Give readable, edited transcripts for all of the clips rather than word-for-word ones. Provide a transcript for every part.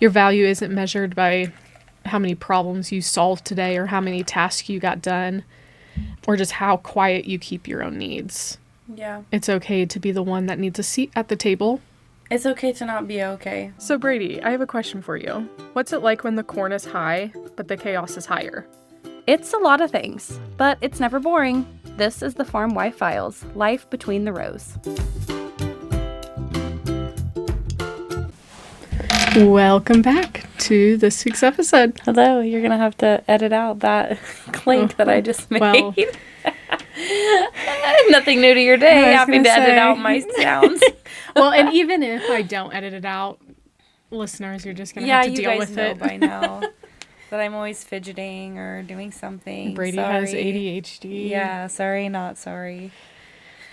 Your value isn't measured by how many problems you solved today or how many tasks you got done or just how quiet you keep your own needs. Yeah. It's okay to be the one that needs a seat at the table. It's okay to not be okay. So Brady, I have a question for you. What's it like when the corn is high, but the chaos is higher? It's a lot of things, but it's never boring. This is the Farm Wife Files, Life Between the Rows. Welcome back to this week's episode. Hello, you're going to have to edit out that clink that I just made. Well, nothing new to your day. Having to edit out my sounds. Well, and even if I don't edit it out, listeners, you're just going to have to deal with it. Yeah, you guys know by now that I'm always fidgeting or doing something. Brady sorry. has ADHD. Yeah, sorry, not sorry.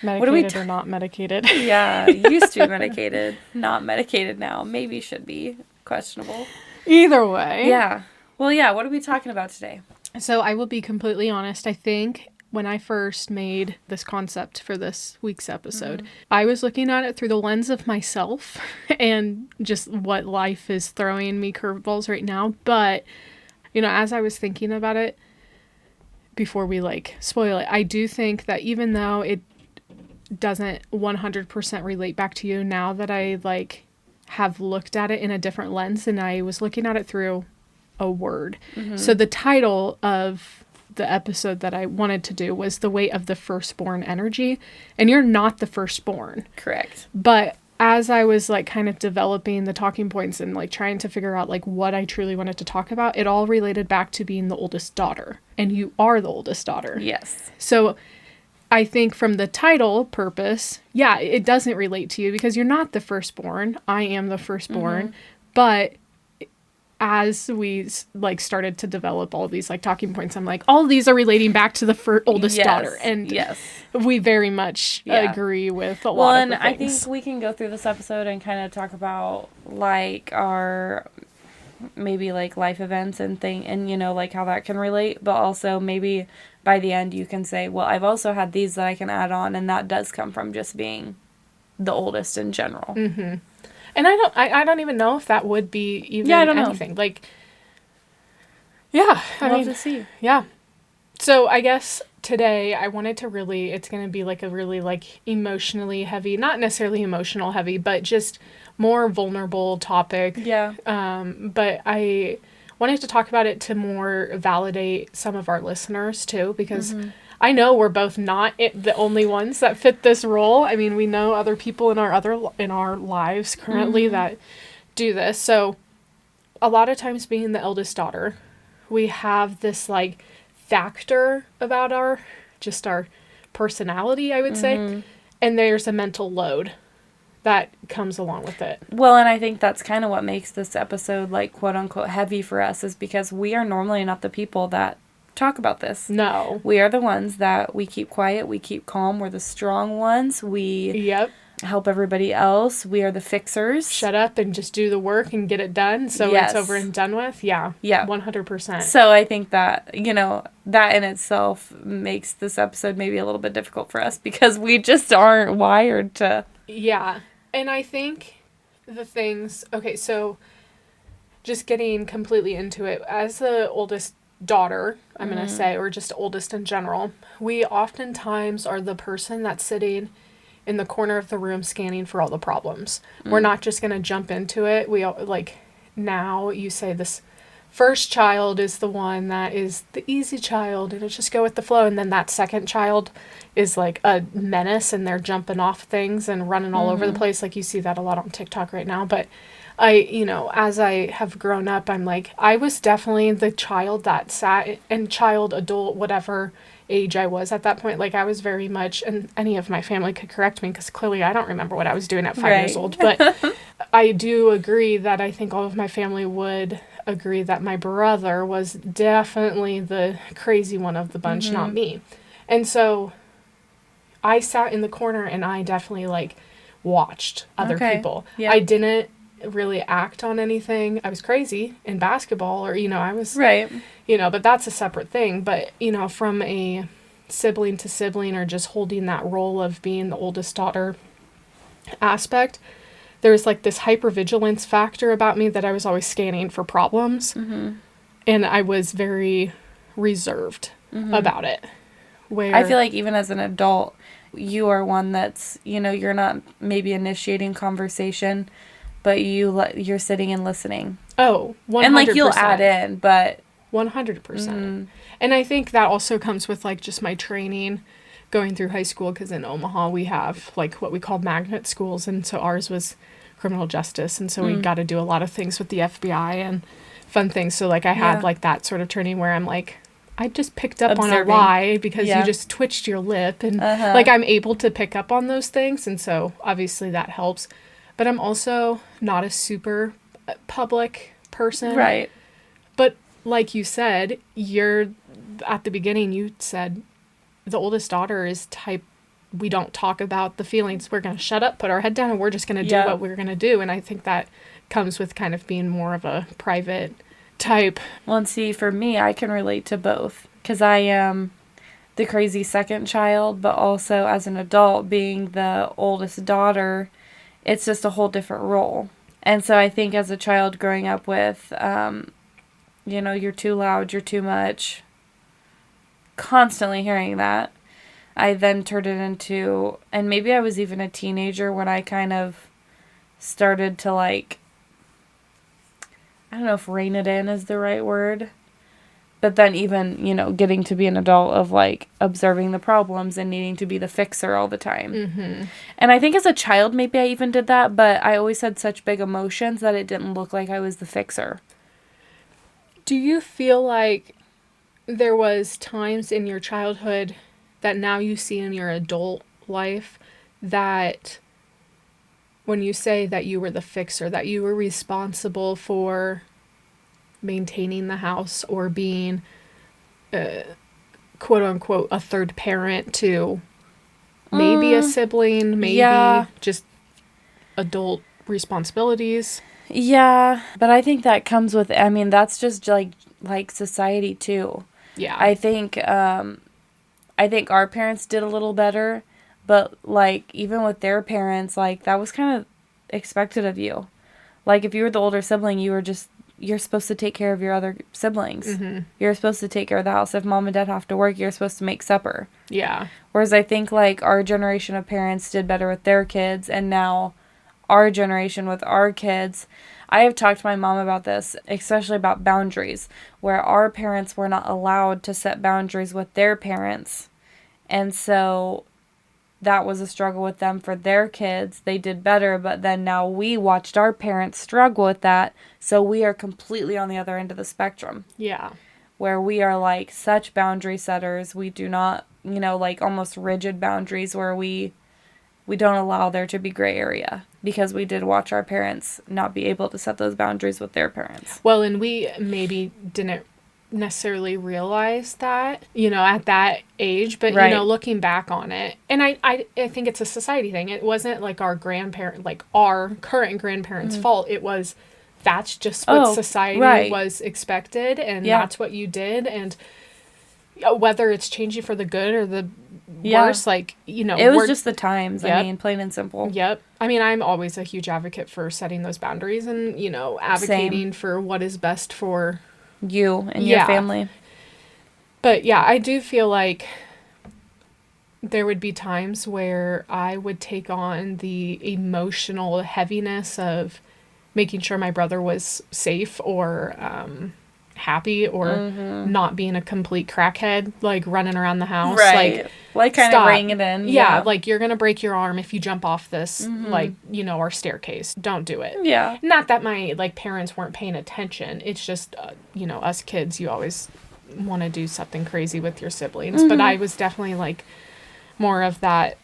Medicated or not medicated. Yeah, used to be medicated. Not medicated now. Maybe should be. Questionable. Either way. Yeah. Well, yeah, what are we talking about today? So I will be completely honest. I think when I first made this concept for this week's episode, I was looking at it through the lens of myself and just what life is throwing me curveballs right now. But, you know, as I was thinking about it, before we spoil it, I do think that even though it doesn't 100% relate back to you, now that I have looked at it in a different lens and I was looking at it through a word. So the title of the episode that I wanted to do was The Weight of the Firstborn Energy, and you're not the firstborn. Correct. But as I was kind of developing the talking points and trying to figure out what I truly wanted to talk about, it all related back to being the oldest daughter, and you are the oldest daughter. Yes. So I think from the title purpose, yeah, it doesn't relate to you because you're not the firstborn. I am the firstborn. But as we started to develop all these talking points, I'm all these are relating back to the oldest daughter. And we very much agree with a lot of the things. I think we can go through this episode and kind of talk about our maybe life events and how that can relate, but also maybe by the end you can say, well, I've also had these that I can add on, and that does come from just being the oldest in general. And I don't even know if that would be even anything. Know. I mean, to see. Yeah. So I guess today I wanted to it's going to be a really emotionally heavy, not necessarily emotional heavy, but just more vulnerable topic. Yeah. But I wanted to talk about it to more validate some of our listeners too, because I know we're both not the only ones that fit this role. I mean, we know other people in our lives currently that do this. So a lot of times being the eldest daughter, we have this factor about our personality, I would say. And there's a mental load that comes along with it. Well, and I think that's kind of what makes this episode quote unquote heavy for us, is because we are normally not the people that talk about this. No. We are the ones that we keep quiet, we keep calm, we're the strong ones. We help everybody else. We are the fixers. Shut up and just do the work and get it done so it's over and done with. Yeah. 100%. So I think that, that in itself makes this episode maybe a little bit difficult for us because we just aren't wired to. Yeah. And I think the things, okay, so just getting completely into it, as the oldest daughter, I'm going to say, or just oldest in general, we oftentimes are the person that's sitting in the corner of the room scanning for all the problems. We're not just going to jump into it. We now you say this first child is the one that is the easy child and it's just go with the flow. And then that second child is a menace and they're jumping off things and running all over the place. You see that a lot on TikTok right now. But as I have grown up, I'm I was definitely the child that sat, and child, adult, whatever age I was at that point. I was very much, and any of my family could correct me because clearly I don't remember what I was doing at 5 years old. But I do agree that I think all of my family would agree that my brother was definitely the crazy one of the bunch, not me. And so I sat in the corner and I definitely watched other people. Yeah. I didn't really act on anything. I was crazy in basketball or, I was, but that's a separate thing. But, from a sibling to sibling or just holding that role of being the oldest daughter aspect, there was like this hypervigilance factor about me that I was always scanning for problems. And I was very reserved about it. Where I feel like even as an adult, you are one that's, you're not maybe initiating conversation, but you're sitting and listening. Oh, 100%. And like you'll add in, but 100%. And I think that also comes with like just my training going through high school, because in Omaha we have like what we call magnet schools, and so ours was criminal justice, and so we got to do a lot of things with the FBI and fun things. So like I had like that sort of training where I'm like, I just picked up on a lie because you just twitched your lip, and like I'm able to pick up on those things, and so obviously that helps. But I'm also not a super public person. right. But like you said, at the beginning you said the oldest daughter is type, we don't talk about the feelings. We're going to shut up, put our head down, and we're just going to do what we're going to do. And I think that comes with kind of being more of a private type. Well, and see, for me, I can relate to both, because I am the crazy second child, but also as an adult being the oldest daughter, it's just a whole different role. And so I think as a child growing up with, you're too loud, you're too much, constantly hearing that, I then turned it into, and maybe I was even a teenager when I kind of started to like, I don't know if rein it in is the right word, but then even, getting to be an adult of like observing the problems and needing to be the fixer all the time. And I think as a child, maybe I even did that, but I always had such big emotions that it didn't look like I was the fixer. Do you feel like there was times in your childhood that now you see in your adult life that when you say that you were the fixer, that you were responsible for maintaining the house or being quote unquote a third parent to maybe a sibling, maybe just adult responsibilities? Yeah, but I think that comes with, that's just like society too. Yeah. I think our parents did a little better, but like even with their parents, like that was kind of expected of you. Like if you were the older sibling, you're supposed to take care of your other siblings. You're supposed to take care of the house. If mom and dad have to work, you're supposed to make supper. Yeah. Whereas I think like our generation of parents did better with their kids, and now our generation with our kids. I have talked to my mom about this, especially about boundaries, where our parents were not allowed to set boundaries with their parents. And so that was a struggle with them for their kids. They did better, but then now we watched our parents struggle with that. So we are completely on the other end of the spectrum. Yeah. Where we are like such boundary setters. We do not, like almost rigid boundaries where we don't allow there to be gray area, because we did watch our parents not be able to set those boundaries with their parents. Well, and we maybe didn't necessarily realize that, at that age, but, looking back on it, and I think it's a society thing. It wasn't like our current grandparents' fault. It was, that's just what society was expected, and that's what you did, and whether it's changing for the good or the worse, like, it was just the times. Plain and simple. Yep. I'm always a huge advocate for setting those boundaries and, advocating for what is best for you and your family. But yeah, I do feel like there would be times where I would take on the emotional heaviness of making sure my brother was safe or happy or not being a complete crackhead, like running around the house. Right. Like kind of reining it in. Yeah, like you're going to break your arm if you jump off this, our staircase. Don't do it. Yeah. Not that my, parents weren't paying attention. It's just, us kids, you always want to do something crazy with your siblings. But I was definitely, more of that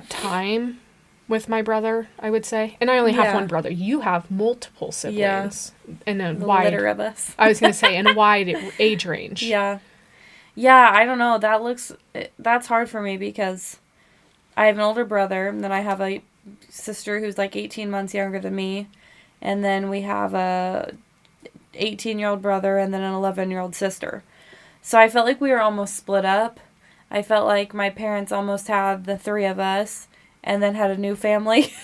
time with my brother, I would say. And I only have one brother. You have multiple siblings. Yeah. And a wide litter of us. I was going to say, and a wide age range. Yeah. Yeah, I don't know. That's hard for me because I have an older brother, and then I have a sister who's 18 months younger than me. And then we have a 18-year-old brother and then an 11-year-old sister. So I felt like we were almost split up. I felt like my parents almost had the three of us and then had a new family.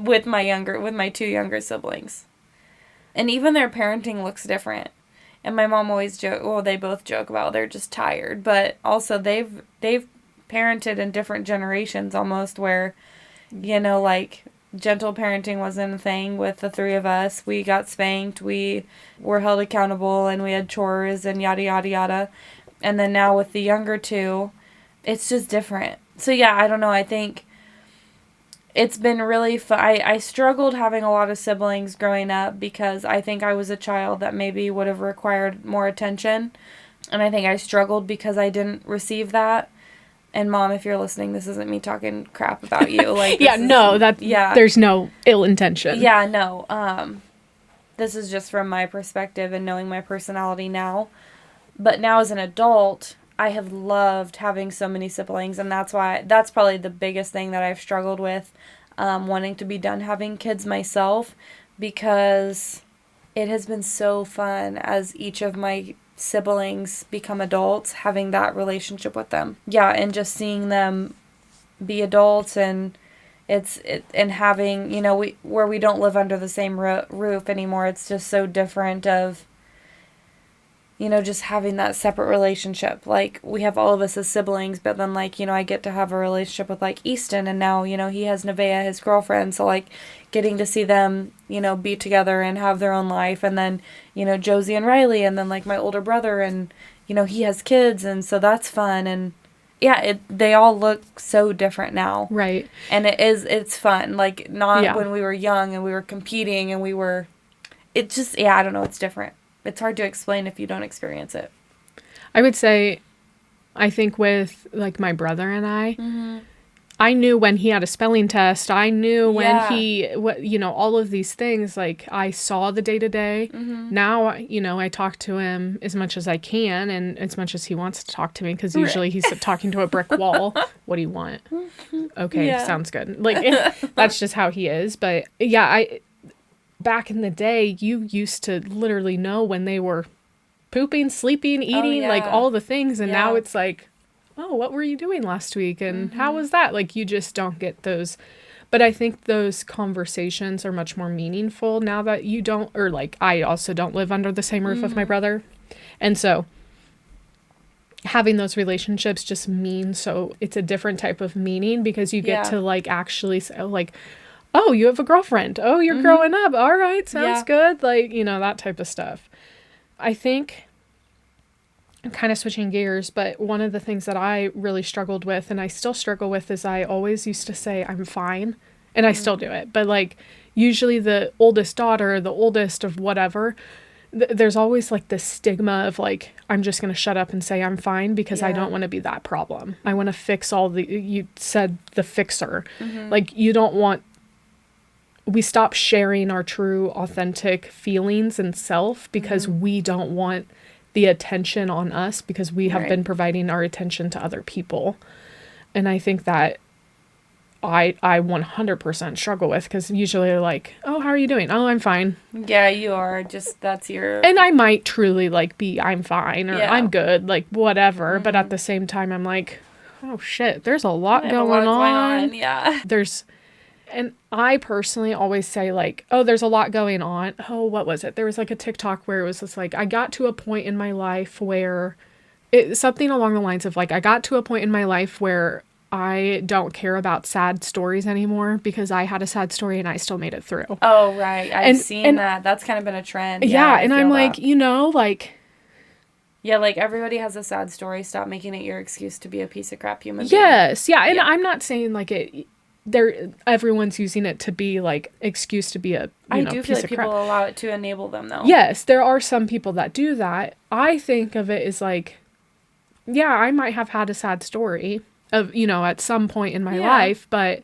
with my two younger siblings. And even their parenting looks different. And my mom always they both joke about they're just tired, but also they've parented in different generations almost, where, like, gentle parenting wasn't a thing with the three of us. We got spanked, we were held accountable, and we had chores and yada yada yada. And then now with the younger two, it's just different. So yeah, I don't know, I think it's been really fun. I struggled having a lot of siblings growing up because I think I was a child that maybe would have required more attention. And I think I struggled because I didn't receive that. And Mom, if you're listening, this isn't me talking crap about you. Like, there's no ill intention. Yeah, no. This is just from my perspective and knowing my personality now. But now as an adult, I have loved having so many siblings, and that's probably the biggest thing that I've struggled with, wanting to be done having kids myself, because it has been so fun as each of my siblings become adults, having that relationship with them. Yeah, and just seeing them be adults, and and having, where we don't live under the same roof anymore. It's just so different of, just having that separate relationship. Like, we have all of us as siblings, but then, like, I get to have a relationship with, like, Easton, and now, he has Nevaeh, his girlfriend, so, like, getting to see them, be together and have their own life, and then, Josie and Riley, and then, like, my older brother, and, he has kids, and so that's fun, and, yeah, they all look so different now. Right. And it's fun, like, not when we were young, and we were competing, and I don't know, it's different. It's hard to explain if you don't experience it. I would say, I think with, like, my brother and I knew when he had a spelling test. I knew when he, all of these things, like, I saw the day-to-day. Now, I talk to him as much as I can and as much as he wants to talk to me, because usually he's talking to a brick wall. What do you want? Okay, sounds good. Like, that's just how he is. But, yeah, back in the day, you used to literally know when they were pooping, sleeping, eating, like, all the things. And now it's like, oh, what were you doing last week? And how was that? Like, you just don't get those. But I think those conversations are much more meaningful now that you don't, or, like, I also don't live under the same roof with my brother. And so having those relationships just means, so it's a different type of meaning, because you get to, like, actually say, like, oh, you have a girlfriend. Oh, you're growing up. All right. Sounds good. Like, that type of stuff. I think I'm kind of switching gears, but one of the things that I really struggled with, and I still struggle with, is I always used to say I'm fine, and I still do it. But, like, usually the oldest daughter, the oldest of whatever, there's always, like, this stigma of, like, I'm just going to shut up and say I'm fine because I don't want to be that problem. I want to fix you said the fixer. Like, you don't want, we stop sharing our true, authentic feelings and self because we don't want the attention on us, because we have been providing our attention to other people. And I think that I 100% struggle with, because usually they're like, oh, how are you doing? Oh, I'm fine. Yeah, you are. Just, that's your... And I might truly, like, be, I'm fine, or I'm good, like, whatever. But at the same time, I'm like, oh, shit, there's a lot going on. Yeah. And I personally always say, like, oh, there's a lot going on. Oh, what was it? There was, like, a TikTok where it was just like, I got to a point in my life where something along the lines of, like, I got to a point in my life where I don't care about sad stories anymore, because I had a sad story and I still made it through. Oh, right. I've seen that. That's kind of been a trend. Yeah, and I'm like, like... Yeah, like, everybody has a sad story. Stop making it your excuse to be a piece of crap human being. Yes, yeah, and I'm not saying, like, everyone's using it to be, like, excuse to be a I do feel like people allow it to enable them, though. Yes, there are some people that do that. I think of it as, like, yeah, I might have had a sad story of, at some point in my life, but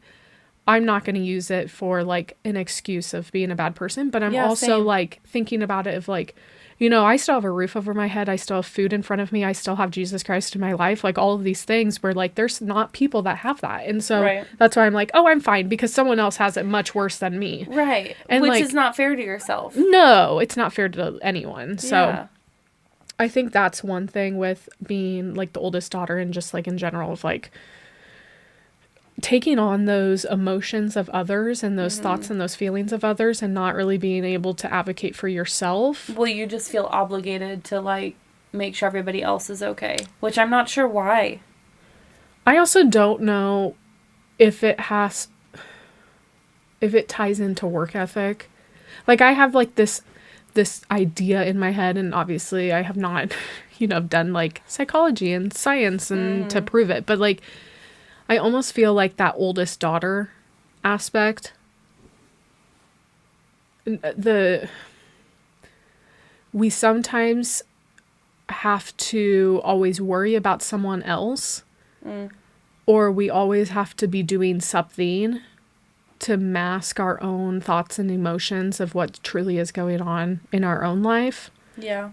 I'm not going to use it for, like, an excuse of being a bad person. But I'm also, like, thinking about it of, like, I still have a roof over my head. I still have food in front of me. I still have Jesus Christ in my life. Like, all of these things where, like, there's not people that have that. And so that's why I'm like, oh, I'm fine, because someone else has it much worse than me. Right. And, which like, is not fair to yourself. No, it's not fair to anyone. So I think that's one thing with being, like, the oldest daughter, and just, like, in general, of, like, taking on those emotions of others and those thoughts and those feelings of others and not really being able to advocate for yourself. Well, you just feel obligated to, like, make sure everybody else is okay, which I'm not sure why. I also don't know if it ties into work ethic. Like, I have, like, this idea in my head, and obviously I have not, done, like, psychology and science and to prove it. But, like, I almost feel like that oldest daughter aspect, we sometimes have to always worry about someone else, or we always have to be doing something to mask our own thoughts and emotions of what truly is going on in our own life. Yeah.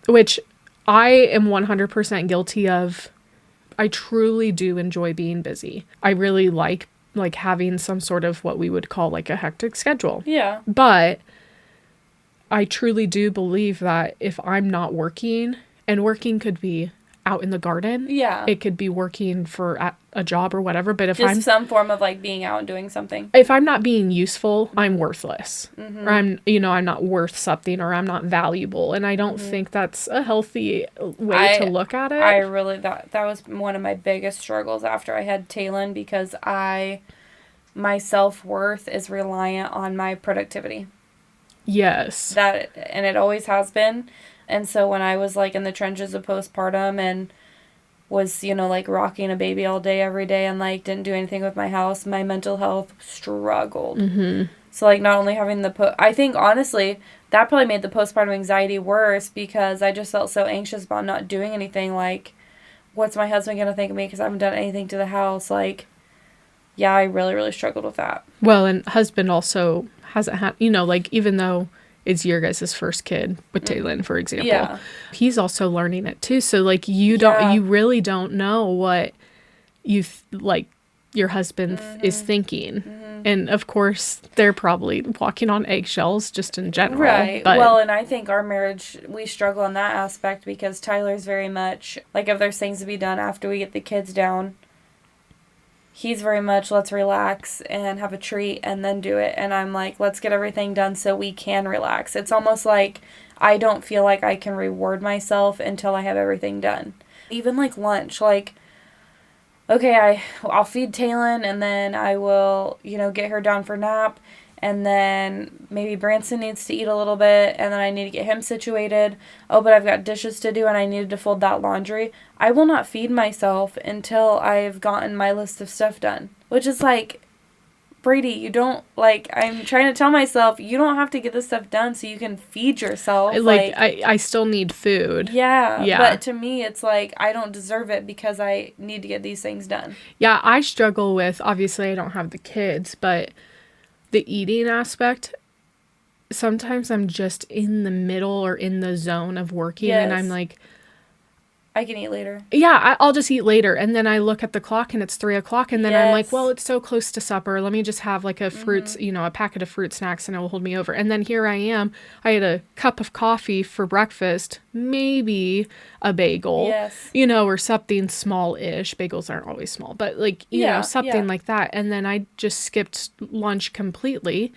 Which I am 100% guilty of. I truly do enjoy being busy. I really like having some sort of what we would call like a hectic schedule. Yeah. But I truly do believe that if I'm not working, and working could be out in the garden. Yeah. It could be working at a job or whatever. But if just some form of like being out and doing something. If I'm not being useful, I'm worthless. Or I'm not worth something, or I'm not valuable. And I don't think that's a healthy way to look at it. I really, that was one of my biggest struggles after I had Talon, because my self-worth is reliant on my productivity. Yes. And it always has been. And so when I was, like, in the trenches of postpartum and was, like, rocking a baby all day, every day, and, like, didn't do anything with my house, my mental health struggled. Mm-hmm. So, like, not only having I think, honestly, that probably made the postpartum anxiety worse, because I just felt so anxious about not doing anything. Like, what's my husband going to think of me because I haven't done anything to the house? Like, yeah, I really, really struggled with that. Well, and husband also hasn't had, like, even though it's your guys' first kid with Taylin, for example. Yeah. He's also learning it too. So like you really don't know what your husband is thinking. Mm-hmm. And of course they're probably walking on eggshells just in general. Right. But, well, and I think our marriage, we struggle in that aspect because Tyler's very much like, if there's things to be done after we get the kids down, he's very much, let's relax and have a treat and then do it. And I'm like, let's get everything done so we can relax. It's almost like I don't feel like I can reward myself until I have everything done. Even like lunch, like, okay, I'll feed Talon and then I will, get her down for nap. And then maybe Branson needs to eat a little bit, and then I need to get him situated. Oh, but I've got dishes to do, and I needed to fold that laundry. I will not feed myself until I've gotten my list of stuff done. Which is like, Brady, you don't, like, I'm trying to tell myself, you don't have to get this stuff done so you can feed yourself. I still need food. Yeah. But to me, it's like, I don't deserve it because I need to get these things done. Yeah, I struggle with, obviously I don't have the kids, but the eating aspect, sometimes I'm just in the middle or in the zone of working, and I'm like, I can eat later. Yeah, I'll just eat later. And then I look at the clock and it's 3:00, and then I'm like, well, it's so close to supper. Let me just have like a fruits, a packet of fruit snacks, and it will hold me over. And then here I am. I had a cup of coffee for breakfast, maybe a bagel, or something small-ish. Bagels aren't always small, but like, something like that. And then I just skipped lunch completely.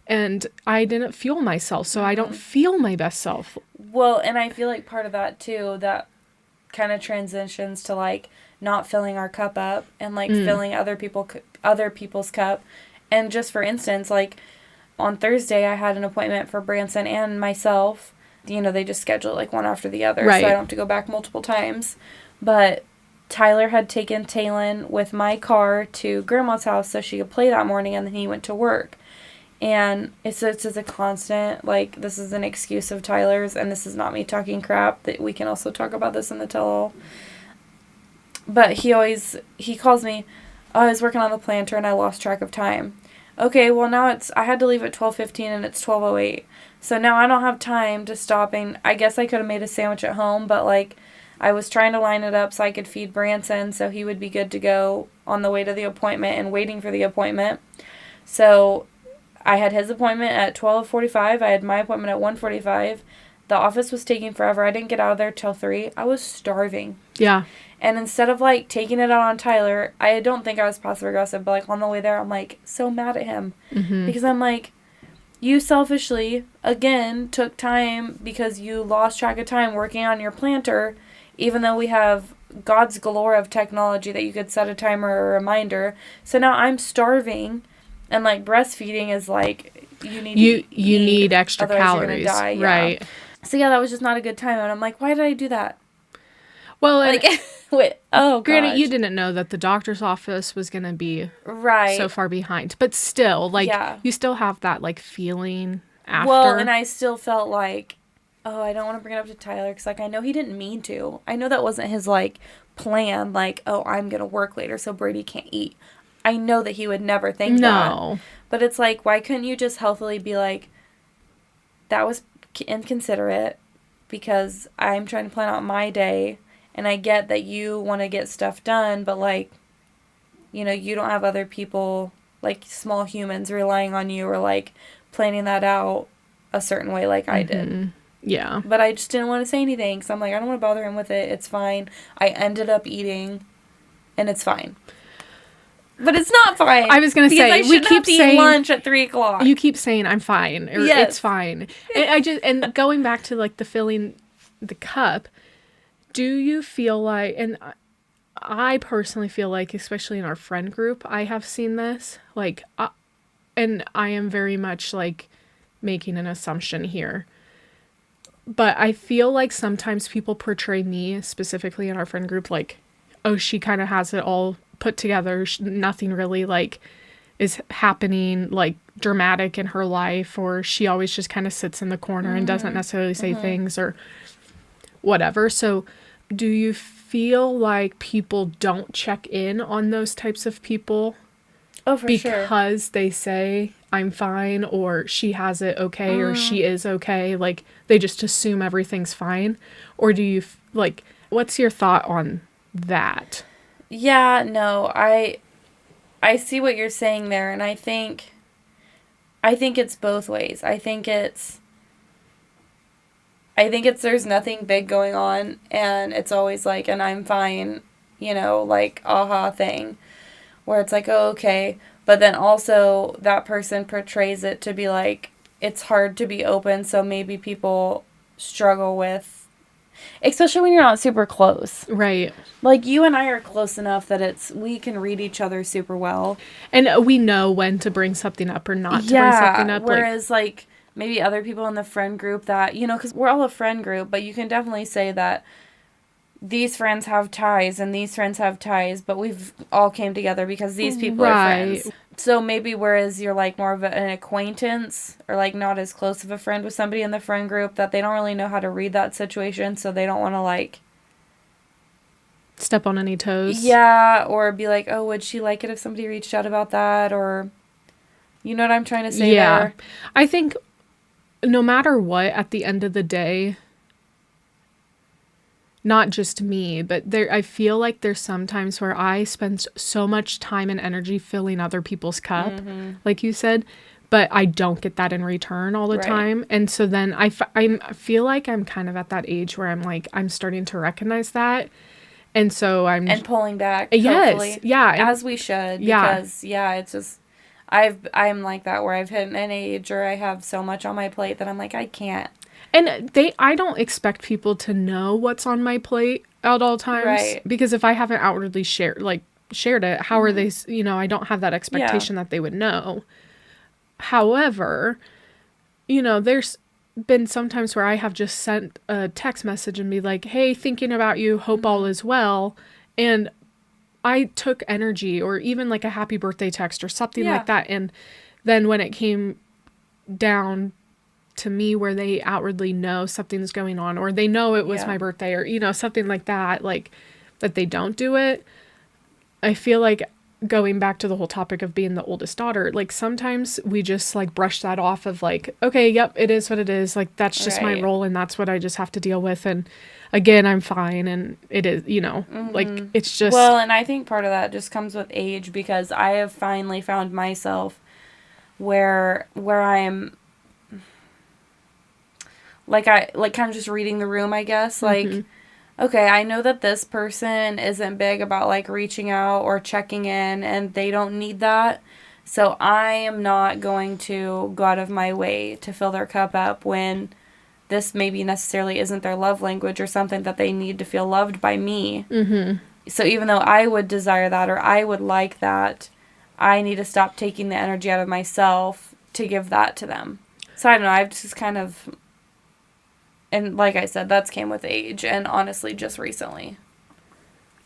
And I didn't fuel myself, so I don't feel my best self. Well, and I feel like part of that too, that kind of transitions to like not filling our cup up and like filling other people's cup. And just for instance, like on Thursday I had an appointment for Branson and myself. They just schedule like one after the other, right, so I don't have to go back multiple times. But Tyler had taken Talon with my car to Grandma's house so she could play that morning, and then he went to work. And it's just a constant, like, this is an excuse of Tyler's, and this is not me talking crap, that we can also talk about this in the tell-all. But he calls me, oh, I was working on the planter and I lost track of time. Okay, well now I had to leave at 12:15 and it's 12:08. So now I don't have time to stop, and I guess I could have made a sandwich at home, but like, I was trying to line it up so I could feed Branson so he would be good to go on the way to the appointment and waiting for the appointment. So I had his appointment at 12:45. I had my appointment at 1:45. the office was taking forever. I didn't get out of there till 3. I was starving. Yeah. And instead of, like, taking it out on Tyler, I don't think I was passive-aggressive, but, like, on the way there, I'm, like, so mad at him. Mm-hmm. Because I'm, like, you selfishly, again, took time because you lost track of time working on your planter, even though we have God's galore of technology that you could set a timer or a reminder. So now I'm starving, and, like, breastfeeding is, like, you need extra calories. You're gonna die. Right. Yeah. So, yeah, that was just not a good time. And I'm like, why did I do that? Well, and like, wait, oh, granted, gosh. you didn't know that the doctor's office was going to be right so far behind. But still, like, yeah. you still have that, like, feeling after. Well, and I still felt like, oh, I don't want to bring it up to Tyler because, like, I know he didn't mean to. I know that wasn't his, like, plan, like, oh, I'm going to work later so Brady can't eat. I know that he would never think that. But it's like, why couldn't you just healthily be like, that was inconsiderate because I'm trying to plan out my day. And I get that you want to get stuff done, but, like, you know, you don't have other people, like, small humans relying on you or, like, planning that out a certain way like I did. Yeah. But I just didn't want to say anything because I'm like, I don't want to bother him with it. It's fine. I ended up eating, and it's fine. But it's not fine. I was going to say, we keep saying lunch at 3:00. You keep saying, I'm fine, or yes. It's fine. And going back to, like, the filling the cup, do you feel like, and I personally feel like, especially in our friend group, I have seen this, like, and I am very much, like, making an assumption here, but I feel like sometimes people portray me, specifically in our friend group, like, oh, she kind of has it all put together, nothing really, like, is happening, like, dramatic in her life, or she always just kind of sits in the corner and doesn't necessarily say things, or whatever. So do you feel like people don't check in on those types of people? Oh, for sure. Because they say, I'm fine, or she has it okay, or she is okay. Like, they just assume everything's fine. Or do you, like, what's your thought on that? Yeah, no, I see what you're saying there, and I think it's both ways. I think it's there's nothing big going on, and it's always like an I'm fine, you know, like, aha thing, where it's like, oh, okay. But then also that person portrays it to be like, it's hard to be open, so maybe people struggle with, especially when you're not super close. Right. Like, you and I are close enough that we can read each other super well. And we know when to bring something up or not to bring something up. Whereas, like, maybe other people in the friend group that, you know, because we're all a friend group, but you can definitely say that these friends have ties and these friends have ties, but we've all came together because these people are friends. So maybe whereas you're, like, more of an acquaintance or, like, not as close of a friend with somebody in the friend group, that they don't really know how to read that situation, so they don't want to, like, step on any toes. Yeah, or be like, oh, would she like it if somebody reached out about that? Or, you know what I'm trying to say there? I think no matter what, at the end of the day, not just me, but I feel like there's sometimes where I spend so much time and energy filling other people's cup, like you said, but I don't get that in return all the time. And so then I feel like I'm kind of at that age where I'm like, I'm starting to recognize that. And so and pulling back. Yes. Hopefully, yeah. As we should. Because, it's just, I'm like that where I've hit an age or I have so much on my plate that I'm like, I can't. And I don't expect people to know what's on my plate at all times. Right. Because if I haven't outwardly shared it, how are they, you know, I don't have that expectation that they would know. However, you know, there's been sometimes where I have just sent a text message and be like, hey, thinking about you, hope all is well. And I took energy, or even like a happy birthday text or something like that. And then when it came down to me where they outwardly know something's going on, or they know it was my birthday, or, you know, something like that, like that they don't do it. I feel like, going back to the whole topic of being the oldest daughter, like sometimes we just like brush that off of like, okay, yep, it is what it is. Like, that's just my role and that's what I just have to deal with. And again, I'm fine. And it is, you know, like, it's just. Well, and I think part of that just comes with age, because I have finally found myself where I'm like kind of just reading the room, I guess. Like, okay, I know that this person isn't big about, like, reaching out or checking in, and they don't need that. So I am not going to go out of my way to fill their cup up when this maybe necessarily isn't their love language or something that they need to feel loved by me. So even though I would desire that or I would like that, I need to stop taking the energy out of myself to give that to them. So I don't know, I've just kind of... And like I said, that's came with age, and honestly, just recently.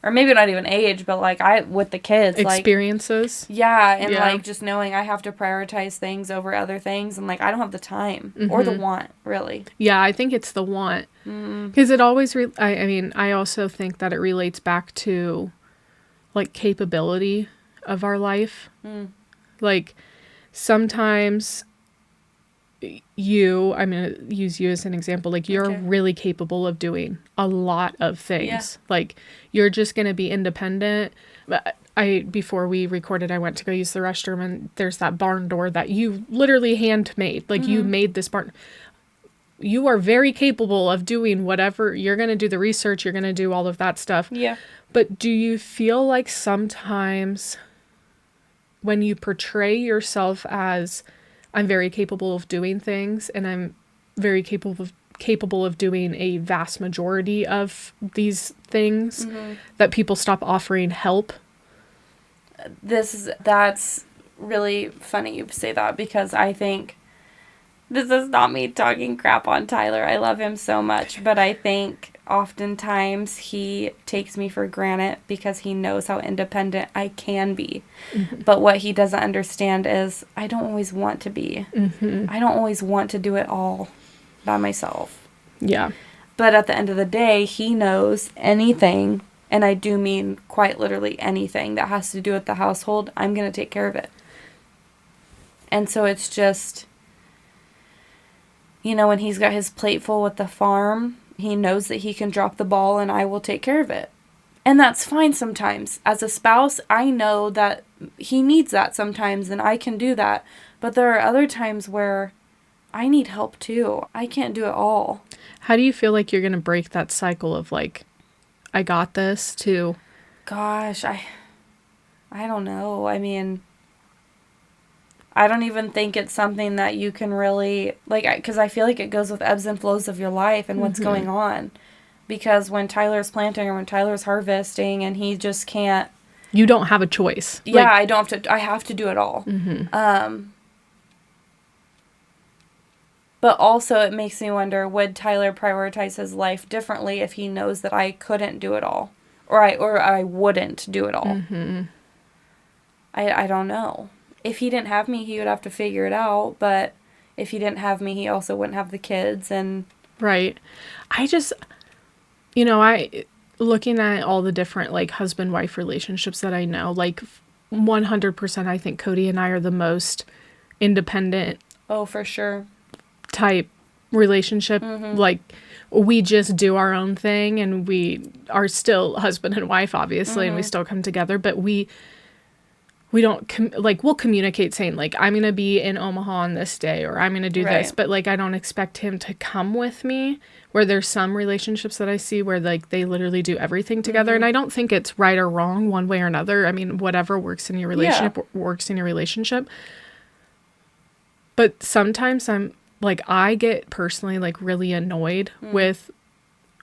Or maybe not even age, but, like, with the kids, experiences. Like, yeah, and, like, just knowing I have to prioritize things over other things, and, like, I don't have the time or the want, really. Yeah, I think it's the want. Because it always, I mean, I also think that it relates back to, like, capability of our life. Like, sometimes... I'm going to use you as an example. Like, you're really capable of doing a lot of things. Yeah. Like, you're just going to be independent. Before we recorded, I went to go use the restroom, and there's that barn door that you literally handmade. Like, you made this barn. You are very capable of doing whatever. You're going to do the research. You're going to do all of that stuff. Yeah. But do you feel like sometimes when you portray yourself as... I'm very capable of doing things, and I'm very capable of doing a vast majority of these things, that people stop offering help? That's really funny you say that, because I think this is not me talking crap on Tyler. I love him so much, but I think oftentimes he takes me for granted because he knows how independent I can be. But what he doesn't understand is I don't always want to be. I don't always want to do it all by myself. Yeah. But at the end of the day, he knows anything, and I do mean quite literally anything that has to do with the household, I'm going to take care of it. And so it's just, you know, when he's got his plate full with the farm, he knows that he can drop the ball and I will take care of it. And that's fine sometimes. As a spouse, I know that he needs that sometimes, and I can do that. But there are other times where I need help too. I can't do it all. How do you feel like you're going to break that cycle of, like, I got this, to... Gosh, I don't know. I mean, I don't even think it's something that you can really, like, because I feel like it goes with ebbs and flows of your life and what's going on. Because when Tyler's planting or when Tyler's harvesting and he just can't... You don't have a choice. Yeah, like, I have to do it all. But also it makes me wonder, would Tyler prioritize his life differently if he knows that I couldn't do it all? Or I wouldn't do it all? I don't know. If he didn't have me, he would have to figure it out. But if he didn't have me, he also wouldn't have the kids. And right. I just, looking at all the different, like, husband-wife relationships that I know, like, 100% I think Cody and I are the most independent. Oh, for sure. Type relationship. Like, we just do our own thing, and we are still husband and wife, obviously, and we still come together, but we don't, we'll communicate saying, like, I'm going to be in Omaha on this day, or I'm going to do this. But, like, I don't expect him to come with me, where there's some relationships that I see where, like, they literally do everything together. And I don't think it's right or wrong one way or another. I mean, whatever works in your relationship works in your relationship. But sometimes I get personally, like, really annoyed with...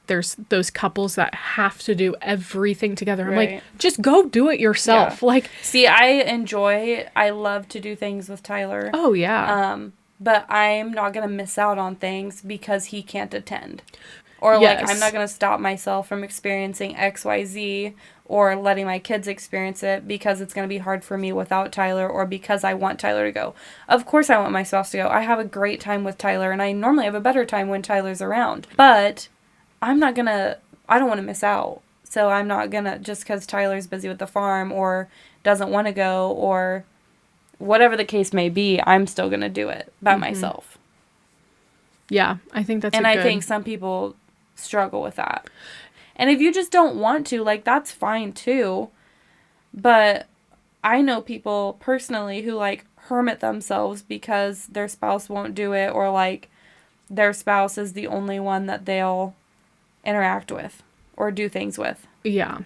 There's those couples that have to do everything together. I'm like, just go do it yourself. Yeah. Like, see, I love to do things with Tyler. Oh, yeah. But I'm not going to miss out on things because he can't attend. Or, like, I'm not going to stop myself from experiencing XYZ or letting my kids experience it because it's going to be hard for me without Tyler, or because I want Tyler to go. Of course I want my spouse to go. I have a great time with Tyler, and I normally have a better time when Tyler's around. But... I don't want to miss out. So I'm not going to, just because Tyler's busy with the farm or doesn't want to go or whatever the case may be, I'm still going to do it by myself. Yeah, I think that's I think some people struggle with that. And if you just don't want to, like, that's fine too. But I know people personally who, like, hermit themselves because their spouse won't do it, or, like, their spouse is the only one that they'll interact with or do things with. Yeah.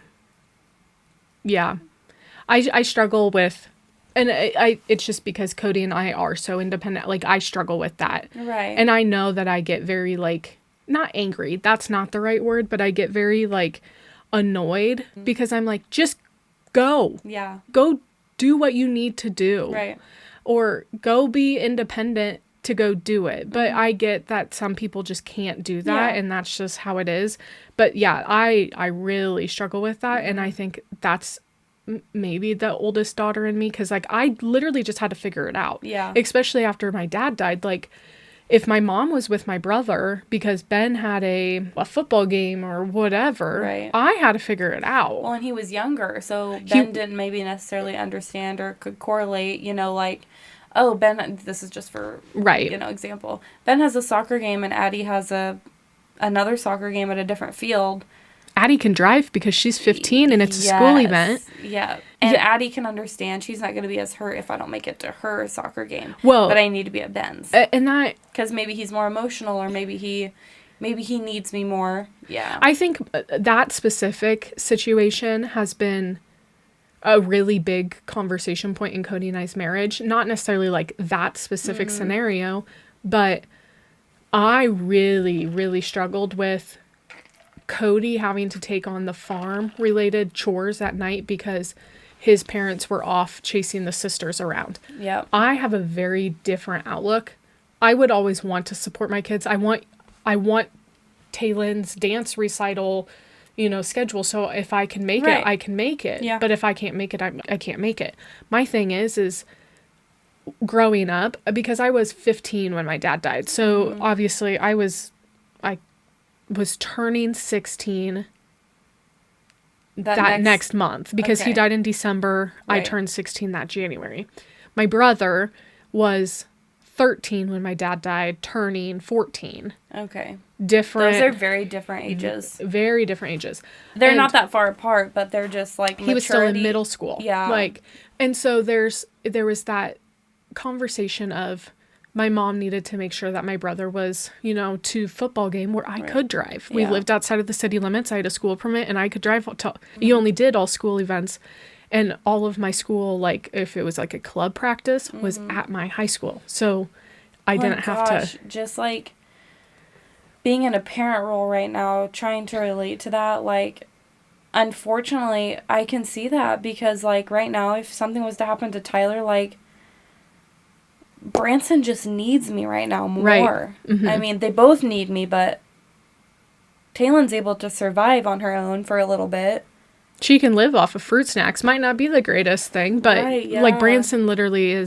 Yeah. I struggle with, and I it's just because Cody and I are so independent. Like, I struggle with that. Right. And I know that I get very, like, not angry. That's not the right word, but I get very, like, annoyed because I'm like, just go. Yeah. Go do what you need to do. Right. Or go be independent to go do it. But I get that some people just can't do that, and that's just how it is. But yeah, I really struggle with that, and I think that's maybe the oldest daughter in me, because like I literally just had to figure it out. Yeah. Especially after my dad died. Like, if my mom was with my brother because Ben had a football game or whatever, Right. I had to figure it out. Well, and he was younger, so Ben didn't maybe necessarily understand or could correlate, you know, like, oh, Ben, this is just for, Right. you know, example. Ben has a soccer game and Addie has another soccer game at a different field. Addie can drive because she's 15 and it's a school event. Yeah. And Addie can understand she's not going to be as hurt if I don't make it to her soccer game. Well, but I need to be at Ben's. And that, because maybe he's more emotional, or maybe he needs me more. Yeah. I think that specific situation has been a really big conversation point in Cody and I's marriage. Not necessarily like that specific scenario, but I really, really struggled with Cody having to take on the farm related chores at night because his parents were off chasing the sisters around. Yep. I have a very different outlook. I would always want to support my kids. I want Taylin's dance recital, you know, schedule. So if I can make it, I can make it. Yeah. But if I can't make it, I can't make it. My thing is growing up, because I was 15 when my dad died. So obviously I was turning 16 that next month, because he died in December. Right. I turned 16 that January. My brother was 13 when my dad died, turning 14. Okay. Different. Those are very different ages. Very different ages. They're not that far apart, but they're just like maturity. He was still in middle school. Yeah. Like, and so there was that conversation of my mom needed to make sure that my brother was, you know, to football game where I could drive. We lived outside of the city limits. I had a school permit and I could drive to, you only did all school events, and all of my school, like if it was like a club practice, was at my high school. So I didn't have to. Just like being in a parent role right now, trying to relate to that, like, unfortunately, I can see that because like right now, if something was to happen to Tyler, like, Branson just needs me right now more. Right. Mm-hmm. I mean, they both need me, but Taylin's able to survive on her own for a little bit. She can live off of fruit snacks. Might not be the greatest thing, but like Branson literally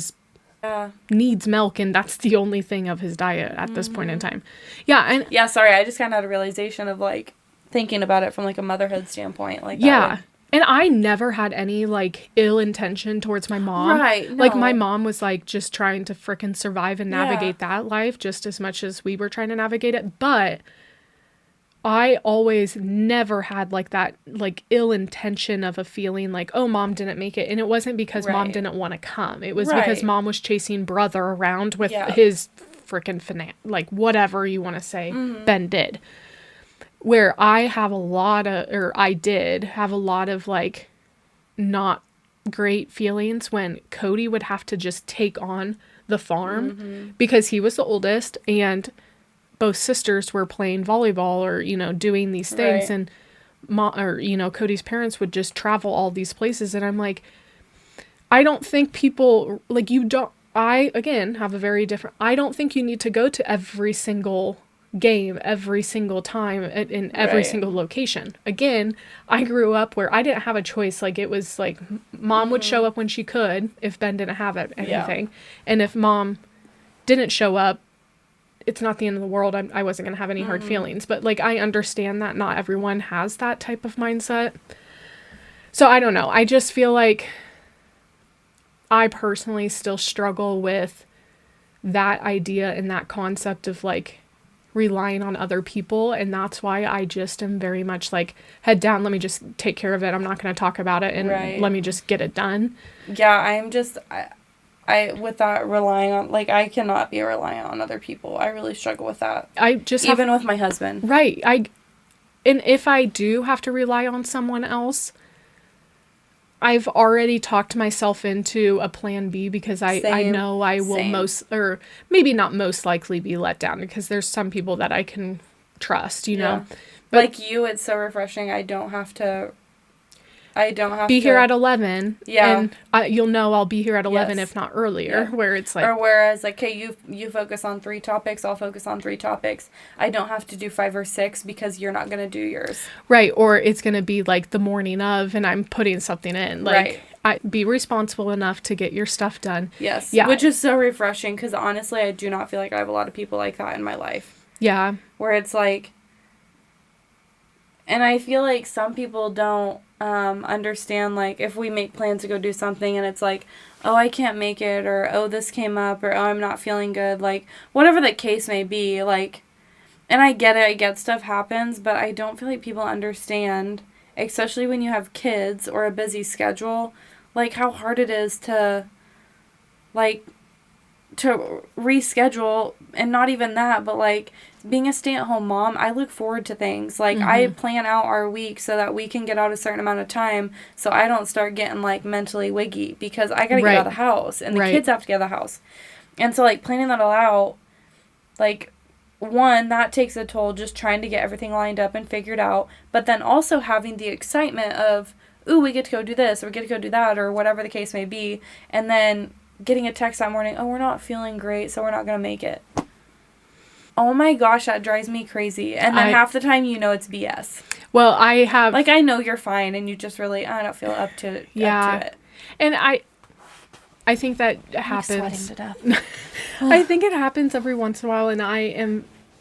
needs milk, and that's the only thing of his diet at this point in time. Yeah, and sorry, I just kind of had a realization of like thinking about it from like a motherhood standpoint, like And I never had any, like, ill intention towards my mom. Right. No. Like, my mom was, like, just trying to frickin' survive and navigate that life just as much as we were trying to navigate it. But I always never had, like, that, like, ill intention of a feeling like, oh, mom didn't make it. And it wasn't because mom didn't want to come. It was because mom was chasing brother around with his frickin' like, whatever you want to say Ben did. Where I did have a lot of, like, not great feelings when Cody would have to just take on the farm because he was the oldest and both sisters were playing volleyball or, you know, doing these things. And, Cody's parents would just travel all these places. And I'm like, I don't think people, like, I, again, have a very different, I don't think you need to go to every single game every single time in every single location. Again, I grew up where I didn't have a choice. Like, it was like mom would show up when she could if Ben didn't have anything. And if mom didn't show up, it's not the end of the world. I wasn't going to have any hard feelings. But, like, I understand that not everyone has that type of mindset. So I don't know. I just feel like I personally still struggle with that idea and that concept of, like, relying on other people, and that's why I just am very much like, head down, let me just take care of it. I'm not going to talk about it, and let me just get it done. Yeah, I'm just with that relying on, like, I cannot be reliant on other people. I really struggle with that. I just even with my husband. Right. And if I do have to rely on someone else, I've already talked myself into a plan B because I know I will or maybe not most likely be let down, because there's some people that I can trust, you know. But like you, it's so refreshing. I don't have to be here at 11. Yeah. And you'll know I'll be here at 11, if not earlier, where it's like... Or whereas, like, hey, you focus on 3 topics, I'll focus on 3 topics. I don't have to do 5 or 6 because you're not going to do yours. Right, or it's going to be, like, the morning of, and I'm putting something in. Like, be responsible enough to get your stuff done. Yes. Yeah. Which is so refreshing, because honestly, I do not feel like I have a lot of people like that in my life. Yeah. Where it's like... And I feel like some people don't understand, like, if we make plans to go do something and it's like, oh, I can't make it, or oh, this came up, or oh, I'm not feeling good, like, whatever the case may be, like, and I get it, I get stuff happens, but I don't feel like people understand, especially when you have kids or a busy schedule, like, how hard it is to, like, to reschedule, and not even that, but, like, being a stay-at-home mom, I look forward to things. Like, I plan out our week so that we can get out a certain amount of time, so I don't start getting, like, mentally wiggy, because I gotta get out of the house, and the kids have to get out of the house. And so, like, planning that all out, like, one, that takes a toll, just trying to get everything lined up and figured out, but then also having the excitement of, ooh, we get to go do this, or we get to go do that, or whatever the case may be, and then getting a text that morning, oh, we're not feeling great, so we're not gonna make it. Oh my gosh, that drives me crazy. And then half the time, you know, it's BS. Well, I have... Like, I know you're fine, and you just really, I don't feel up to it. And I think that happens. I'm sweating to death. I think it happens every once in a while, and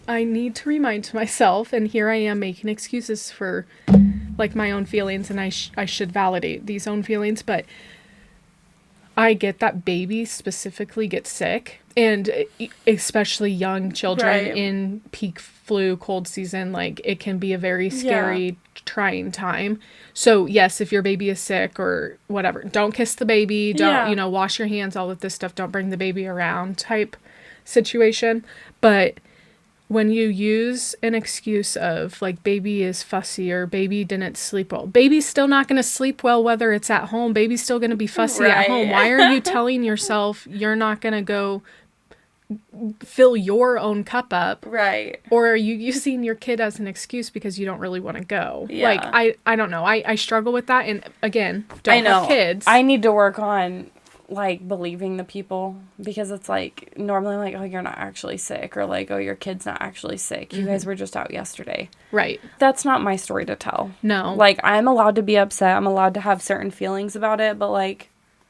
I need to remind myself, and here I am making excuses for, like, my own feelings, and I should validate these own feelings, but I get that babies specifically get sick, and especially young children in peak flu, cold season, like, it can be a very scary, trying time. So, yes, if your baby is sick or whatever, don't kiss the baby, don't, wash your hands, all of this stuff, don't bring the baby around type situation. But when you use an excuse of, like, baby is fussy or baby didn't sleep well, baby's still not going to sleep well whether it's at home. Baby's still going to be fussy at home. Why are you telling yourself you're not going to go fill your own cup up? Right. Or are you using your kid as an excuse because you don't really want to go? Yeah. Like, I don't know. I struggle with that. And again, don't have kids. I need to work on, like, believing the people, because it's like, normally I'm like, oh, you're not actually sick, or like, oh, your kid's not actually sick, you guys were just out yesterday. Right. That's not my story to tell. No. Like, I'm allowed to be upset, I'm allowed to have certain feelings about it, but, like,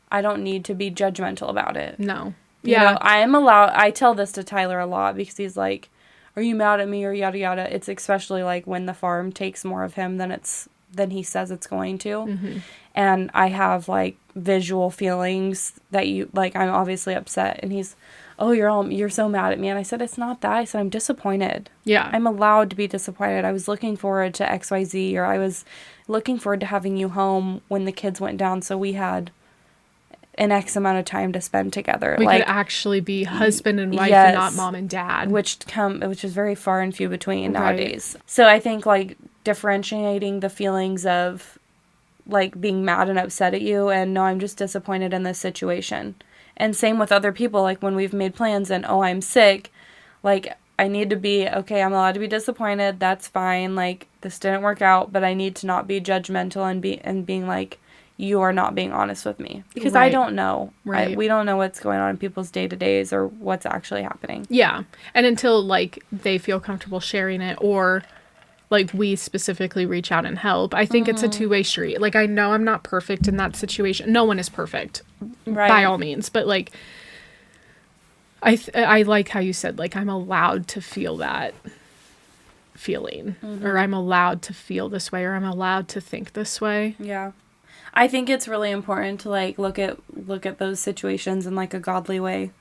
I don't need to be judgmental about it. No. You know, I tell this to Tyler a lot, because he's like, are you mad at me, or yada yada. It's especially, like, when the farm takes more of him than he says it's going to. And I have, like, visual feelings that I'm obviously upset. And he's, oh, you're so mad at me. And I said, it's not that. I said, I'm disappointed. Yeah. I'm allowed to be disappointed. I was looking forward to XYZ, or I was looking forward to having you home when the kids went down, so we had an X amount of time to spend together. We could actually be husband and wife and not mom and dad. Which is very far and few between nowadays. So I think, like, differentiating the feelings of, like, being mad and upset at you, and no, I'm just disappointed in this situation. And same with other people, like, when we've made plans and, oh, I'm sick, like, I need to be, okay, I'm allowed to be disappointed, that's fine, like, this didn't work out, but I need to not be judgmental and being like, you are not being honest with me. Because I don't know. Right. We don't know what's going on in people's day-to-days or what's actually happening. Yeah. And until, like, they feel comfortable sharing it, or, like, we specifically reach out and help, I think it's a two-way street. Like, I know I'm not perfect in that situation. No one is perfect, by all means. But, like, I like how you said, like, I'm allowed to feel that feeling. Or I'm allowed to feel this way, or I'm allowed to think this way. Yeah. I think it's really important to, like, look at those situations in, like, a godly way.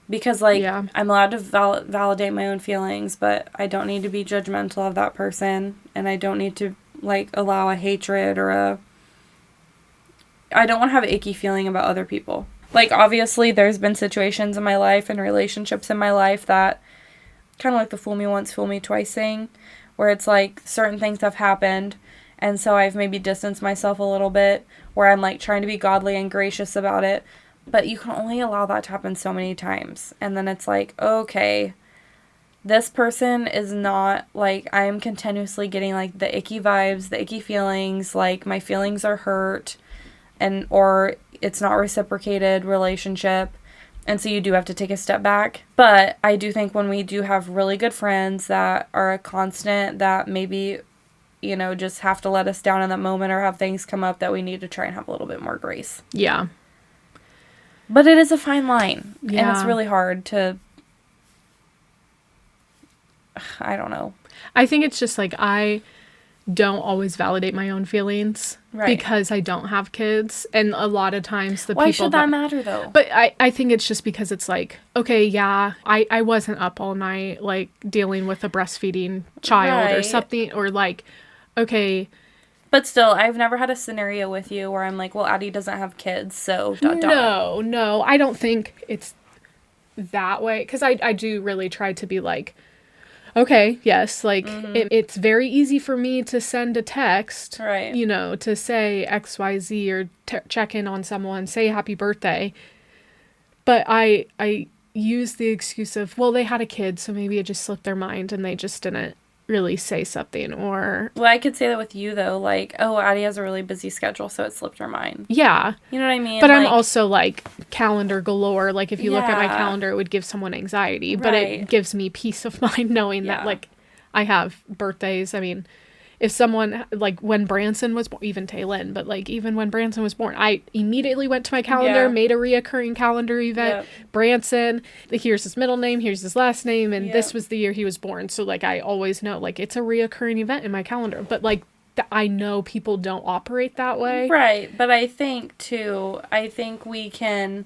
Because, like, I'm allowed to validate my own feelings, but I don't need to be judgmental of that person, and I don't need to, like, allow a hatred or I don't want to have an icky feeling about other people. Like, obviously, there's been situations in my life and relationships in my life that kind of like the fool me once, fool me twice thing, where it's like certain things have happened, and so I've maybe distanced myself a little bit, where I'm like trying to be godly and gracious about it, but you can only allow that to happen so many times, and then it's like, okay, this person is not, like, I am continuously getting like the icky vibes, the icky feelings, like my feelings are hurt, and or it's not reciprocated relationship. And so you do have to take a step back. But I do think when we do have really good friends that are a constant, that maybe, you know, just have to let us down in that moment or have things come up, that we need to try and have a little bit more grace. Yeah. But it is a fine line. Yeah. And it's really hard to, I don't know. I think it's just like I don't always validate my own feelings because I don't have kids, and a lot of times Why should that matter though? But I think it's just because it's like, okay, yeah, I wasn't up all night like dealing with a breastfeeding child or something, or like, okay. But still, I've never had a scenario with you where I'm like, well, Addie doesn't have kids, so ... No, I don't think it's that way, because I do really try to be like, okay, yes, like, it's very easy for me to send a text, you know, to say XYZ or check in on someone, say happy birthday. But I use the excuse of, well, they had a kid, so maybe it just slipped their mind and they just didn't really say something. Or, well, I could say that with you though, like, oh, Addie has a really busy schedule, so it slipped her mind. Yeah. You know what I mean? But like, I'm also like calendar galore. Like, if you look at my calendar, it would give someone anxiety, but it gives me peace of mind knowing that, like, I have birthdays. I mean, if someone, like, when Branson was born, even Taylin, but like, even when Branson was born, I immediately went to my calendar, made a reoccurring calendar event. Branson, here's his middle name, here's his last name, and this was the year he was born. So like, I always know, like, it's a reoccurring event in my calendar. But like, I know people don't operate that way. Right. But I think too, I think we can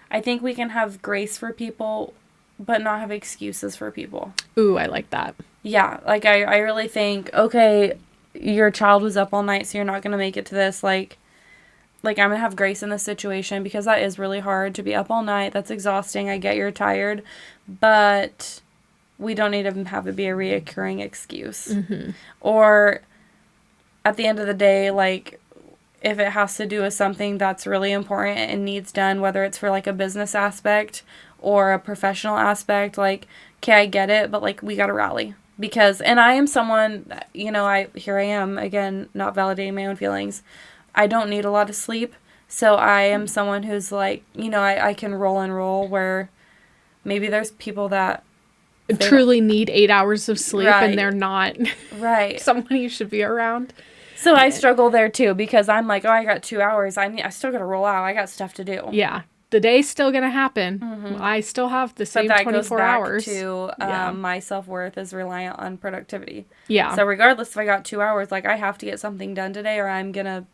have grace for people, but not have excuses for people. Ooh, I like that. Yeah, like, I really think, okay, your child was up all night, so you're not going to make it to this. Like, I'm going to have grace in this situation, because that is really hard to be up all night. That's exhausting. I get you're tired. But we don't need to have it be a reoccurring excuse. Mm-hmm. Or at the end of the day, like, if it has to do with something that's really important and needs done, whether it's for, like, a business aspect or a professional aspect, like, okay, I get it, but, like, we got to rally. Because, and I am someone, you know, here I am, again, not validating my own feelings. I don't need a lot of sleep. So I am someone who's like, you know, I can roll and roll, where maybe there's people that truly need 8 hours of sleep and they're not someone you should be around. So I struggle there too, because I'm like, oh, I got 2 hours. I still got to roll out. I got stuff to do. Yeah. The day's still going to happen. Mm-hmm. I still have the same 24 hours. To my self-worth is reliant on productivity. Yeah. So regardless if I got 2 hours, like, I have to get something done today, or I'm going to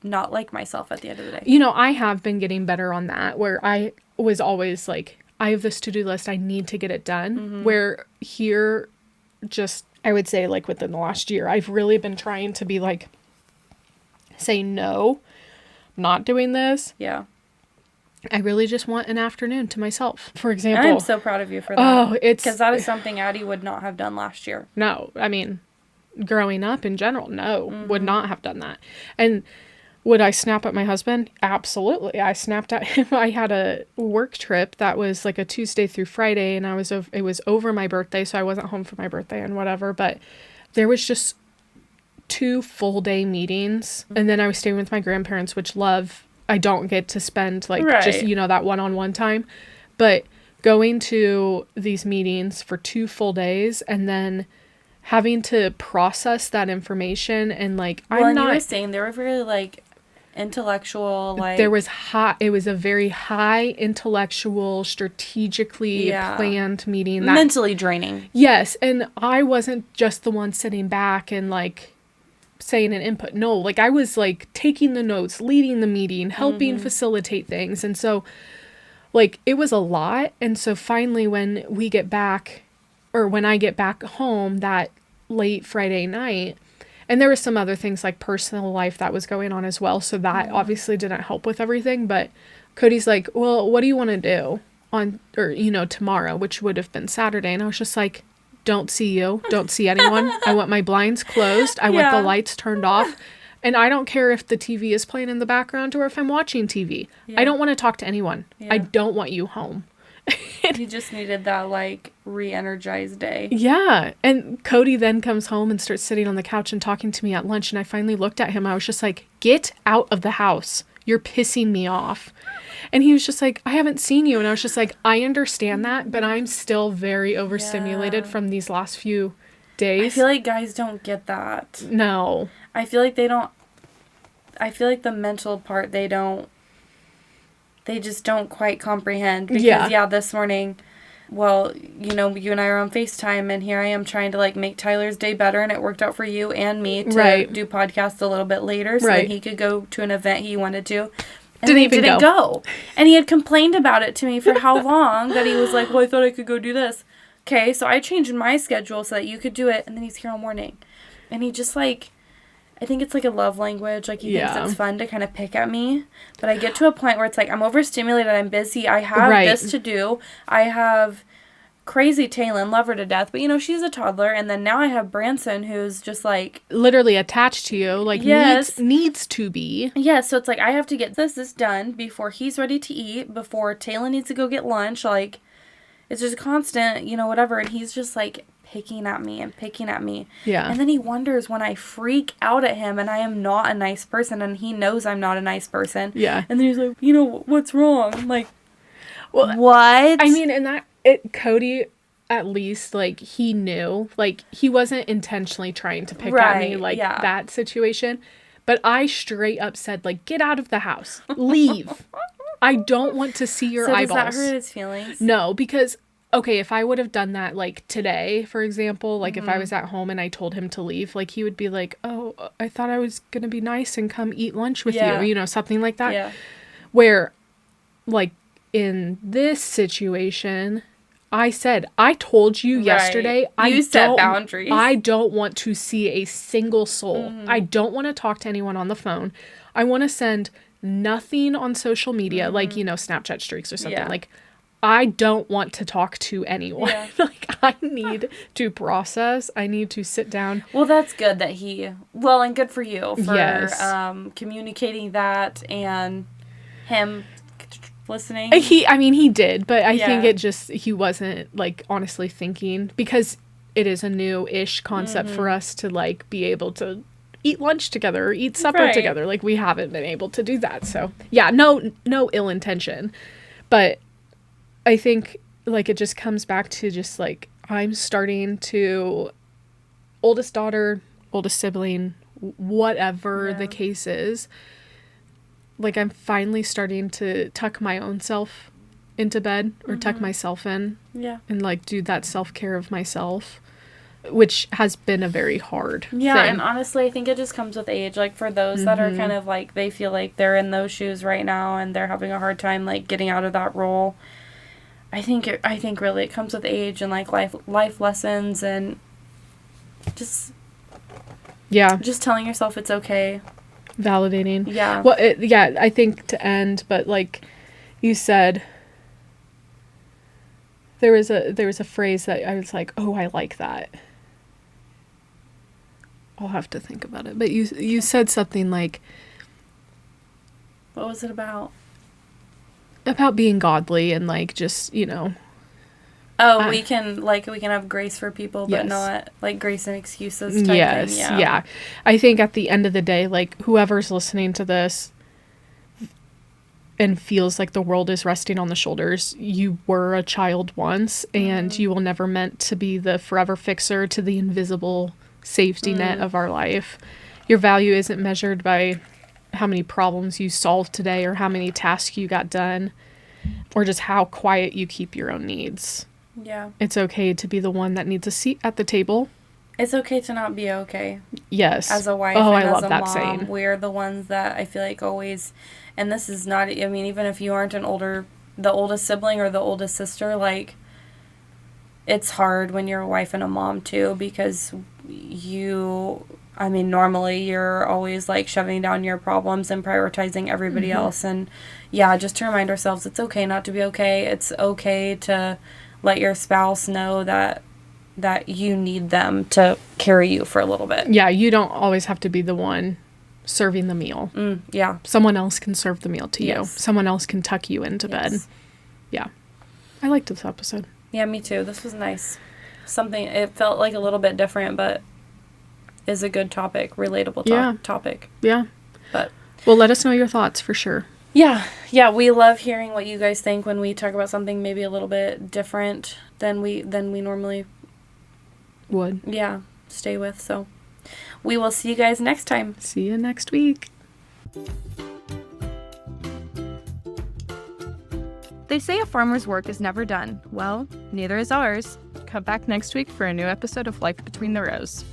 not like myself at the end of the day. You know, I have been getting better on that, where I was always like, I have this to-do list, I need to get it done. Mm-hmm. Where here, just, I would say, like, within the last year, I've really been trying to be like, say no, not doing this. Yeah. I really just want an afternoon to myself, for example. I'm so proud of you for that. Oh, because that is something Addie would not have done last year. No, I mean, growing up in general, would not have done that. And would I snap at my husband? Absolutely. I snapped at him. I had a work trip that was like a Tuesday through Friday, and it was over my birthday, so I wasn't home for my birthday and whatever, but there was just 2 full day meetings, and then I was staying with my grandparents, which I don't get to spend like just, you know, that one-on-one time, but going to these meetings for 2 full days and then having to process that information, and like, you were saying they were very like intellectual, like, it was a very high intellectual, strategically planned meeting, mentally draining. Yes. And I wasn't just the one sitting back and like saying an input. No, like, I was like taking the notes, leading the meeting, helping facilitate things. And so, like, it was a lot. And so finally, when I get back home that late Friday night, and there was some other things like personal life that was going on as well, so that obviously didn't help with everything, but Cody's like, well, what do you want to do on, or, tomorrow, which would have been Saturday. And I was just like, don't see you. Don't see anyone. I want my blinds closed. I want the lights turned off. And I don't care if the TV is playing in the background or if I'm watching TV. I don't want to talk to anyone. I don't want you home. You just needed that, like, re-energized day. Yeah. And Cody then comes home and starts sitting on the couch and talking to me at lunch. And I finally looked at him. I was just like, get out of the house. You're pissing me off. And he was just like, I haven't seen you. And I was just like, I understand that, but I'm still very overstimulated from these last few days. I feel like guys don't get that. No. I feel like they don't. I feel like the mental part, they just don't quite comprehend. Because, this morning, well, you and I are on FaceTime, and here I am trying to, like, make Tyler's day better, and it worked out for you and me to do podcasts a little bit later so that he could go to an event he wanted to. And didn't go. And he had complained about it to me for how long that he was like, well, I thought I could go do this. Okay, so I changed my schedule so that you could do it, and then he's here all morning. And he just, like, I think it's like a love language. Like, he thinks it's fun to kind of pick at me. But I get to a point where it's like, I'm overstimulated, I'm busy, I have this to do. I have crazy Taylin, love her to death, but, she's a toddler. And then now I have Branson, who's just, like, literally attached to you, like, needs to be. Yeah, so it's like, I have to get this done before he's ready to eat, before Taylin needs to go get lunch. Like, it's just constant, whatever. And he's just, like, picking at me. Yeah. And then he wonders when I freak out at him and I am not a nice person, and he knows I'm not a nice person. Yeah. And then he's like, what's wrong? I'm like, well, what? I mean, and Cody, at least, like, he knew, like, he wasn't intentionally trying to pick at me, like, that situation. But I straight up said, like, get out of the house. Leave. I don't want to see your eyeballs. So does that hurt his feelings? No, because, okay, if I would have done that, like, today, for example, like, if I was at home and I told him to leave, like, he would be like, oh, I thought I was going to be nice and come eat lunch with you, something like that. Yeah. Where, like, in this situation, I told you yesterday, you set boundaries. I don't want to see a single soul. I don't want to talk to anyone on the phone. I want to send nothing on social media, like, Snapchat streaks or something. Like, I don't want to talk to anyone. Yeah. Like, I need to process. I need to sit down. Well, that's good that and good for you for communicating that and him listening. He did, but I think he wasn't, like, honestly thinking, because it is a new-ish concept for us to, like, be able to eat lunch together or eat supper together. Like, we haven't been able to do that. So, no ill intention. But I think, like, it just comes back to just, like, I'm starting to, oldest daughter, oldest sibling, whatever the case is, like, I'm finally starting to tuck my own self into bed or tuck myself in and, like, do that self-care of myself, which has been a very hard thing. And honestly, I think it just comes with age. Like, for those that are kind of, like, they feel like they're in those shoes right now and they're having a hard time, like, getting out of that role. I think really it comes with age and, like, life lessons and just telling yourself it's okay. Validating. Yeah. Well, I think to end, but, like you said, there was a phrase that I was like, oh, I like that. I'll have to think about it. But you said something like, what was it about? About being godly and, like, just, Oh, we can have grace for people, but not, like, grace and excuses type thing. Yeah. I think at the end of the day, like, whoever's listening to this and feels like the world is resting on the shoulders, you were a child once, and you will never meant to be the forever fixer to the invisible safety net of our life. Your value isn't measured by how many problems you solved today or how many tasks you got done or just how quiet you keep your own needs. Yeah. It's okay to be the one that needs a seat at the table. It's okay to not be okay. Yes. As a wife and as a mom, saying. We're the ones that I feel like always, and this is not, I mean, even if you aren't the oldest sibling or the oldest sister, like, it's hard when you're a wife and a mom too, because you I mean, normally you're always like shoving down your problems and prioritizing everybody else. And yeah, just to remind ourselves, it's okay not to be okay. It's okay to let your spouse know that you need them to carry you for a little bit. Yeah, you don't always have to be the one serving the meal. Yeah. Someone else can serve the meal to you. Yes. Someone else can tuck you into bed. Yeah. I liked this episode. Yeah, me too. This was nice. It felt like a little bit different, but is a good topic, relatable topic. Yeah. But well, let us know your thoughts for sure. Yeah, we love hearing what you guys think when we talk about something maybe a little bit different than we normally would. Yeah, stay with. So we will see you guys next time. See you next week. They say a farmer's work is never done. Well, neither is ours. Come back next week for a new episode of Life Between the Rows.